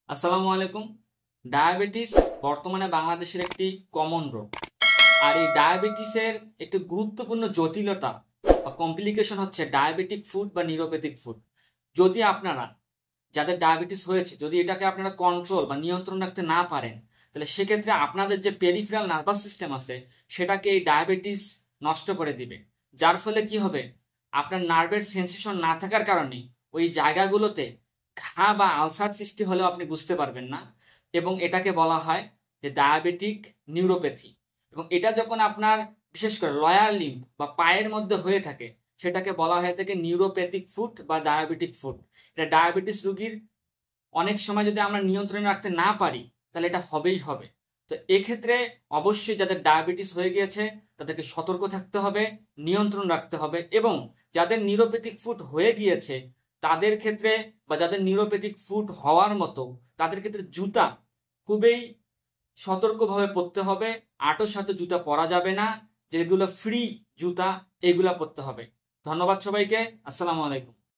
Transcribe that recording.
আসসালামু আলাইকুম। ডায়াবেটিস বর্তমানে বাংলাদেশের একটি কমন রোগ। আর এই ডায়াবেটিসের একটি গুরুত্বপূর্ণ জটিলতা বা কমপ্লিকেশন হচ্ছে ডায়াবেটিক ফুড বা নিউরোপ্যাথিক ফুড। যদি আপনারা যাদের ডায়াবেটিস হয়েছে যদি এটাকে আপনারা কন্ট্রোল বা নিয়ন্ত্রণ রাখতে না পারেন, তাহলে সেক্ষেত্রে আপনাদের যে পেরিফেরাল নার্ভাস সিস্টেম আছে সেটাকে এই ডায়াবেটিস নষ্ট করে দিবে। যার ফলে কি হবে, আপনার নার্ভের সেন্সেশন না থাকার কারণে ওই জায়গাগুলোতে ঘা বা আলসার সৃষ্টি হলেও আপনি বুঝতে পারবেন না, এবং এটাকে বলা হয় যে ডায়াবেটিক নিউরোপ্যাথি। এবং এটা যখন আপনার বিশেষ করে লয়ার লিম্ব বা পায়ের মধ্যে হয়ে থাকে সেটাকে বলা হয়ে থাকে নিউরোপ্যাথিক ফুট বা ডায়াবেটিক ফুট। এটা ডায়াবেটিস রোগীর অনেক সময় যদি আমরা নিয়ন্ত্রণে রাখতে না পারি তাহলে এটা হবেই হবে। তো এক্ষেত্রে অবশ্যই যাদের ডায়াবেটিস হয়ে গিয়েছে তাদেরকে সতর্ক থাকতে হবে, নিয়ন্ত্রণ রাখতে হবে, এবং যাদের নিউরোপ্যাথিক ফুট হয়ে গিয়েছে তাদের ক্ষেত্রে বা যাদের নিউরোপ্যাথিক ফুট হওয়ার মতো তাদের ক্ষেত্রে জুতা খুবই সতর্কভাবে পরতে হবে। আঁটো সাঁটো জুতা পরা যাবে না, যেগুলো ফ্রি জুতা এগুলা পরতে হবে। ধন্যবাদ সবাইকে। আসসালামু আলাইকুম।